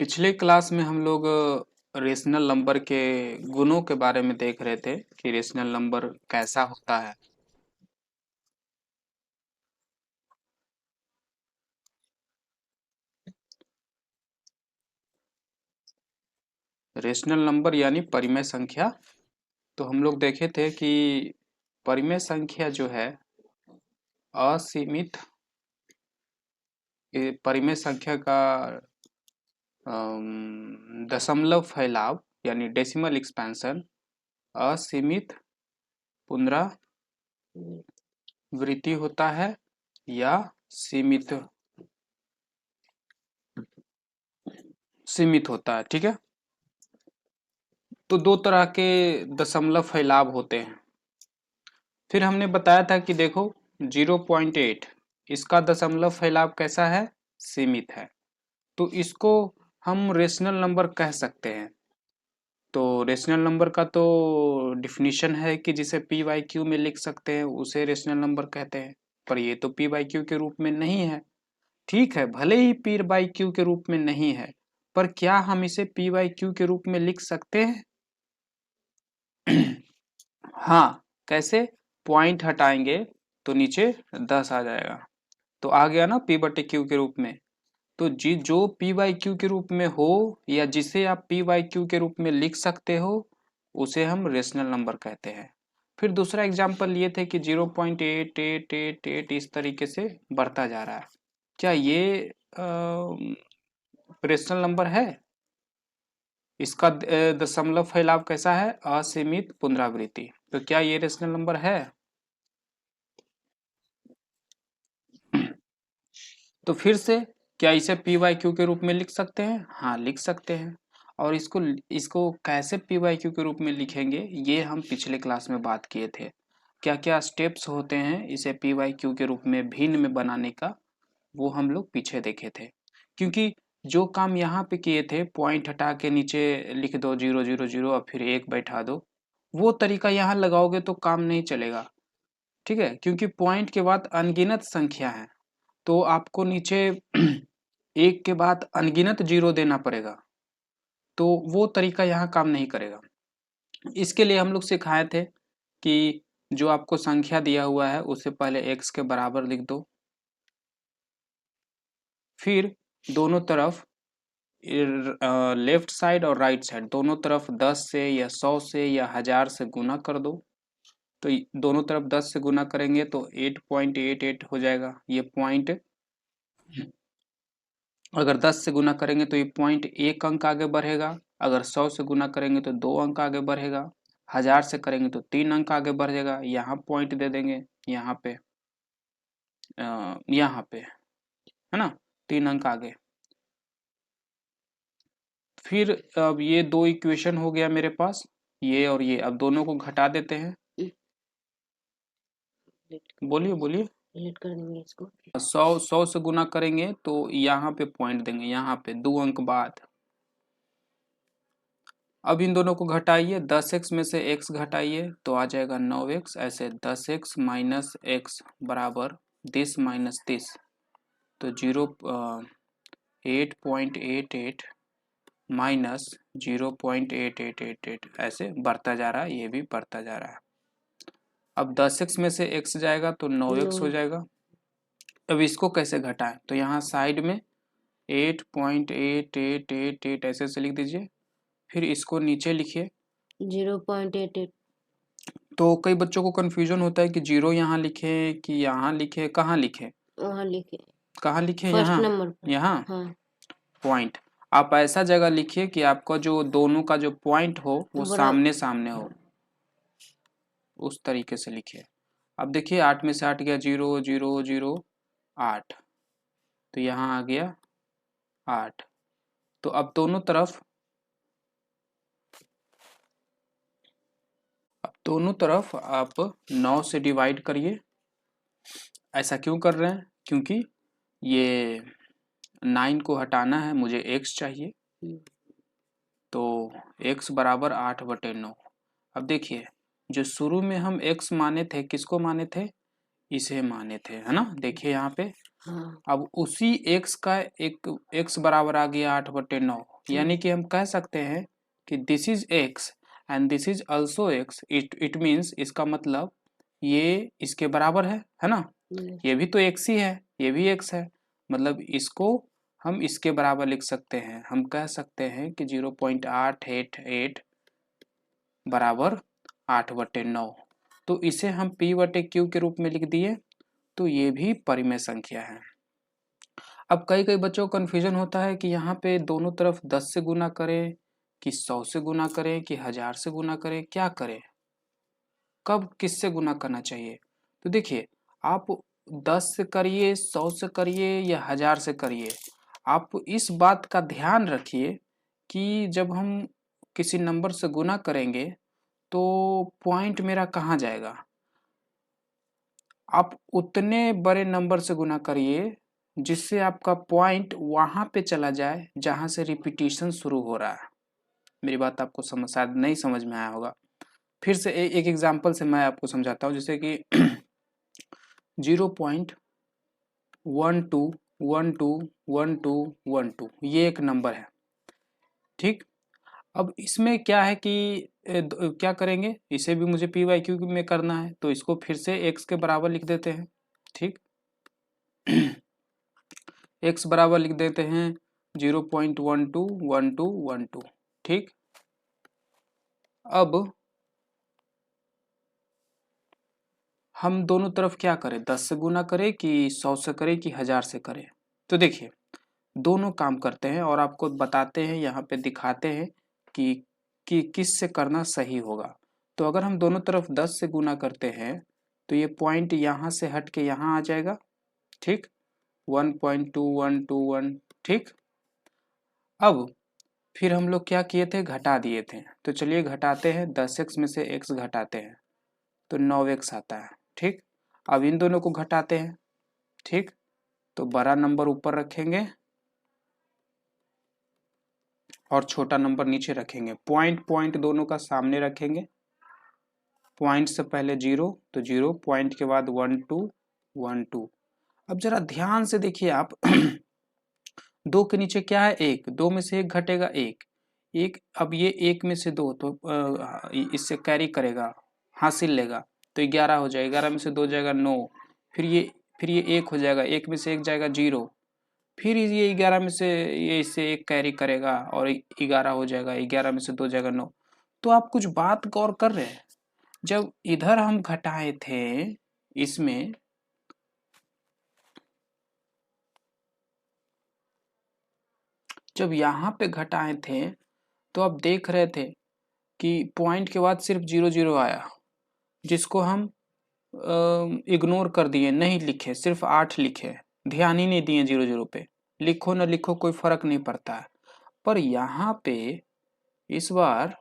पिछले क्लास में हम लोग रेशनल नंबर के गुणों के बारे में देख रहे थे कि रेशनल नंबर कैसा होता है। रेशनल नंबर यानी परिमेय संख्या। तो हम लोग देखे थे कि परिमेय संख्या जो है असीमित, परिमेय संख्या का दशमलव फैलाव यानी डेसिमल एक्सपेंशन असीमित पुनरावृत्ति होता है या सीमित सीमित होता है। ठीक है, तो दो तरह के दशमलव फैलाव होते हैं। फिर हमने बताया था कि देखो 0.8 इसका दशमलव फैलाव कैसा है, सीमित है। तो इसको हम रेशनल नंबर कह सकते हैं। तो रेशनल नंबर का तो डिफिनीशन है कि जिसे पी बाई क्यू में लिख सकते हैं उसे रेशनल नंबर कहते हैं, पर ये तो पी बाई क्यू के रूप में नहीं है। ठीक है, भले ही पी बाई क्यू के रूप में नहीं है, पर क्या हम इसे पी बाई क्यू के रूप में लिख सकते हैं? हाँ, कैसे? पॉइंट हटाएंगे तो नीचे 10 आ जाएगा, तो आ गया ना पी बटे क्यू के रूप में। तो जी जो पी बाई क्यू के रूप में हो या जिसे आप पी बाई क्यू के रूप में लिख सकते हो उसे हम रेशनल नंबर कहते हैं। फिर दूसरा एग्जाम्पल लिए थे कि 0.8888 इस तरीके से बढ़ता जा रहा है। क्या ये रेशनल नंबर है? इसका दशमलव फैलाव कैसा है, असीमित पुनरावृत्ति। तो क्या ये रेशनल नंबर है? तो फिर से क्या इसे पी वाई क्यू के रूप में लिख सकते हैं? हाँ, लिख सकते हैं। और इसको इसको कैसे पी वाई क्यू के रूप में लिखेंगे ये हम पिछले क्लास में बात किए थे। क्या क्या स्टेप्स होते हैं इसे पी वाई क्यू के रूप में भिन्न में बनाने का, वो हम लोग पीछे देखे थे। क्योंकि जो काम यहाँ पे किए थे, पॉइंट हटा के नीचे लिख दो 000 और फिर 1 बैठा दो, वो तरीका यहाँ लगाओगे तो काम नहीं चलेगा। ठीक है, क्योंकि पॉइंट के बाद अनगिनत संख्या है, तो आपको नीचे 1 के बाद अनगिनत 0 देना पड़ेगा, तो वो तरीका यहाँ काम नहीं करेगा। इसके लिए हम लोग सिखाए थे कि जो आपको संख्या दिया हुआ है उसे पहले x के बराबर लिख दो, फिर दोनों तरफ लेफ्ट साइड और राइट साइड दोनों तरफ 10 से या 100 से या 1000 से गुना कर दो। तो दोनों तरफ 10 से गुना करेंगे तो 8.88 हो जाएगा। ये पॉइंट अगर 10 से गुना करेंगे तो ये पॉइंट 1 अंक आगे बढ़ेगा, अगर 100 से गुना करेंगे तो 2 अंक आगे बढ़ेगा, 1000 से करेंगे तो 3 अंक आगे बढ़ेगा। यहाँ पॉइंट दे देंगे, यहाँ पे है ना, 3 अंक आगे। फिर अब ये दो इक्वेशन हो गया मेरे पास, ये और ये। अब दोनों को घटा देते हैं। बोलिए बोलिए। डिलीट कर देंगे इसको। 100 से गुना करेंगे तो यहाँ पे पॉइंट देंगे, यहाँ पे 2 अंक बाद। अब इन दोनों को घटाइए, 10x में से x घटाइए तो आ जाएगा 9x। ऐसे 10x माइनस x बराबर 10 माइनस 30, तो 8.88 माइनस 0.8888 ऐसे बढ़ता जा रहा है, ये भी बढ़ता जा रहा है। अब 10x में से x जाएगा तो 9x हो जाएगा। अब इसको कैसे घटाएं, तो यहाँ साइड में 8.8888 ऐसे से लिख दीजिए, फिर इसको नीचे लिखिए 0.88। तो कई बच्चों को कंफ्यूजन होता है कि 0 यहाँ लिखे कि यहाँ लिखे, कहाँ लिखे, वहाँ लिखे, कहाँ लिखे, फर्स्ट यहाँ नंबर पर। यहाँ हाँ, पॉइंट। आप ऐसा जगह लिखिए कि आपका जो दोनों का जो पॉइंट हो वो बड़ा सामने सामने हो, उस तरीके से लिखिए। अब देखिए 8 में से 8 गया, 0 0 0 8, तो यहाँ आ गया 8। तो अब दोनों तरफ आप 9 से डिवाइड करिए। ऐसा क्यों कर रहे हैं, क्योंकि ये 9 को हटाना है, मुझे x चाहिए, तो x बराबर 8/9। अब देखिए जो शुरू में हम x माने थे, किसको माने थे, इसे माने थे, है ना। देखिए यहाँ पे हाँ। अब उसी x का एक x बराबर आ गया 8/9, यानी कि हम कह सकते हैं कि this is x and this is also x। It means, इसका मतलब ये इसके बराबर है ना। ये भी तो x ही है, ये भी x है, मतलब इसको हम इसके बराबर लिख सकते हैं। हम कह सकते हैं कि 0.888 बराबर 8/9। तो इसे हम p/q के रूप में लिख दिए, तो ये भी परिमेय संख्या है। अब कई कई बच्चों को कन्फ्यूजन होता है कि यहाँ पे दोनों तरफ 10 से गुना करें कि 100 से गुना करें कि 1000 से गुना करें, क्या करें, कब किससे गुना करना चाहिए। तो देखिए, आप 10 से करिए, 100 से करिए या 1000 से करिए, आप इस बात का ध्यान रखिए कि जब हम किसी नंबर से गुना करेंगे तो पॉइंट मेरा कहाँ जाएगा। आप उतने बड़े नंबर से गुना करिए जिससे आपका पॉइंट वहाँ पे चला जाए जहाँ से रिपीटिशन शुरू हो रहा है। मेरी बात आपको शायद नहीं समझ में आया होगा। फिर से एक एग्जांपल से मैं आपको समझाता हूँ, जैसे कि 0.121212 ये एक नंबर है, ठीक। अब इसमें क्या है कि क्या करेंगे, इसे भी मुझे p/q में करना है, तो इसको फिर से x के बराबर लिख देते हैं, ठीक। x बराबर लिख देते हैं 0.121212, ठीक। अब हम दोनों तरफ क्या करें, 10 से गुना करें कि 100 से करें कि 1000 से करें। तो देखिए, दोनों काम करते हैं और आपको बताते हैं, यहाँ पे दिखाते हैं कि किस से करना सही होगा। तो अगर हम दोनों तरफ 10 से गुना करते हैं तो ये पॉइंट यहाँ से हट के यहाँ आ जाएगा, ठीक, 1.2121, ठीक। अब फिर हम लोग क्या किए थे, घटा दिए थे, तो चलिए घटाते हैं, 10x में से x घटाते हैं तो 9x आता है, ठीक। अब इन दोनों को घटाते हैं, ठीक, तो बड़ा नंबर ऊपर रखेंगे और छोटा नंबर नीचे रखेंगे। पॉइंट पॉइंट दोनों का सामने रखेंगे, पॉइंट से पहले 0 तो 0, पॉइंट के बाद 1 2 1 2। अब जरा ध्यान से देखिए आप, 2 के नीचे क्या है, 1, 2 में से 1 घटेगा 1, एक, अब ये 1 में से 2 तो इससे कैरी करेगा, हासिल लेगा, तो 11 हो जाएगा, 11 में से 2 जाएगा 9, फिर ये 1 हो जाएगा, 1 में से 1 जाएगा 0, फिर ये 11 में से ये इससे 1 कैरी करेगा और 11 हो जाएगा, 11 में से 2 जाएगा 9। तो आप कुछ बात गौर कर रहे हैं, जब इधर हम घटाए थे इसमें, जब यहाँ पे घटाए थे तो आप देख रहे थे कि पॉइंट के बाद सिर्फ 0 0 आया, जिसको हम इग्नोर कर दिए, नहीं लिखे, सिर्फ 8 लिखे, ध्यान ही नहीं दिए 0 0 पे। लिखो न लिखो कोई फर्क नहीं पड़ता है, पर यहाँ पे इस बार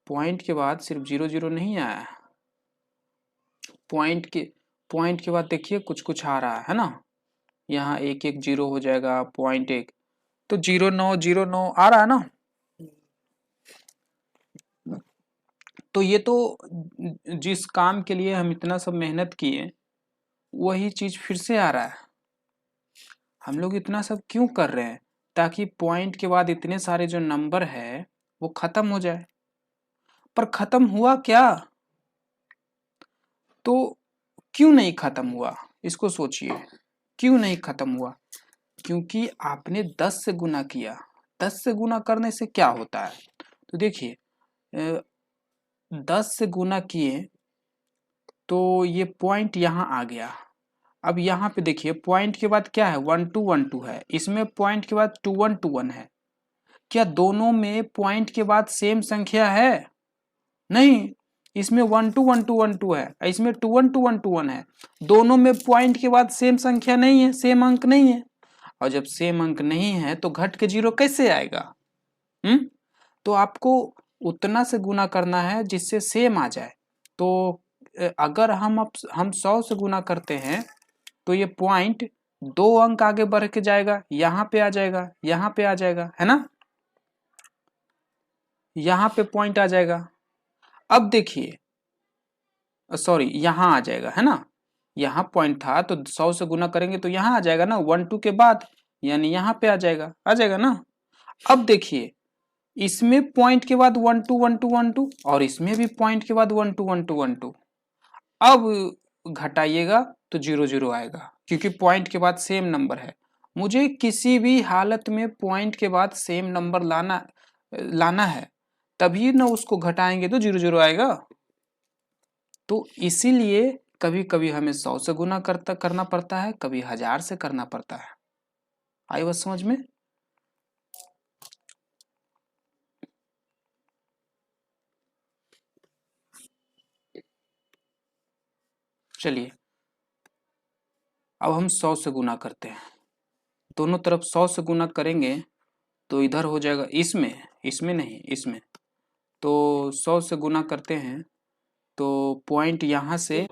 पॉइंट के बाद सिर्फ 0 0 नहीं आया, पॉइंट के बाद देखिए कुछ कुछ आ रहा है ना, यहाँ 1 1 0 हो जाएगा, पॉइंट 1, तो 0 9 0 9 आ रहा है ना। तो ये तो जिस काम के लिए हम इतना सब मेहनत किए वही चीज फिर से आ रहा है। हम लोग इतना सब क्यों कर रहे हैं, ताकि पॉइंट के बाद इतने सारे जो नंबर है वो खत्म हो जाए। पर खत्म हुआ क्या, तो क्यों नहीं खत्म हुआ, इसको सोचिए, क्यों नहीं खत्म हुआ, क्योंकि आपने 10 से गुना किया। 10 से गुना करने से क्या होता है, तो देखिए 10 से गुना किए तो ये पॉइंट यहाँ आ गया। अब यहाँ पे देखिए पॉइंट के बाद क्या है, 1 2 1 2 है, इसमें पॉइंट के बाद 2 1 2 1 है। क्या दोनों में पॉइंट के बाद सेम संख्या है, नहीं, इसमें 1 2 1 2 1 2 है, इसमें 2 1 2 1 2 1 है। दोनों में पॉइंट के बाद सेम संख्या नहीं है, सेम अंक नहीं है, और जब सेम अंक नहीं है तो घट के 0 कैसे आएगा। तो आपको उतना से गुना करना है जिससे सेम आ जाए। तो अगर हम 100 से गुना करते हैं तो ये पॉइंट 2 अंक आगे बढ़ के जाएगा, यहाँ पे आ जाएगा, यहाँ पे आ जाएगा, है ना, यहाँ पे पॉइंट आ जाएगा। अब देखिए, सॉरी, यहाँ आ जाएगा, है ना। यहाँ पॉइंट था तो 100 से गुना करेंगे तो यहाँ आ जाएगा ना 1 2 के बाद, यानी यहाँ पे आ जाएगा ना। अब देखिए इसमें पॉइंट के बाद 1 2 1 2 1 2 और इसमें भी पॉइंट के बाद 1 2 1 2 1 2। अब घटाइएगा तो 0 0 आएगा क्योंकि पॉइंट के बाद सेम नंबर है। मुझे किसी भी हालत में पॉइंट के बाद सेम नंबर लाना है, तभी ना उसको घटाएंगे तो 0 0 आएगा। तो इसीलिए कभी कभी हमें 100 से गुना करना पड़ता है, कभी 1000 से करना पड़ता है। आई बात समझ में? चलिए अब हम 100 से गुना करते हैं, दोनों तरफ 100 से गुना करेंगे तो इधर हो जाएगा, इसमें नहीं, इसमें तो 100 से गुना करते हैं तो पॉइंट यहाँ से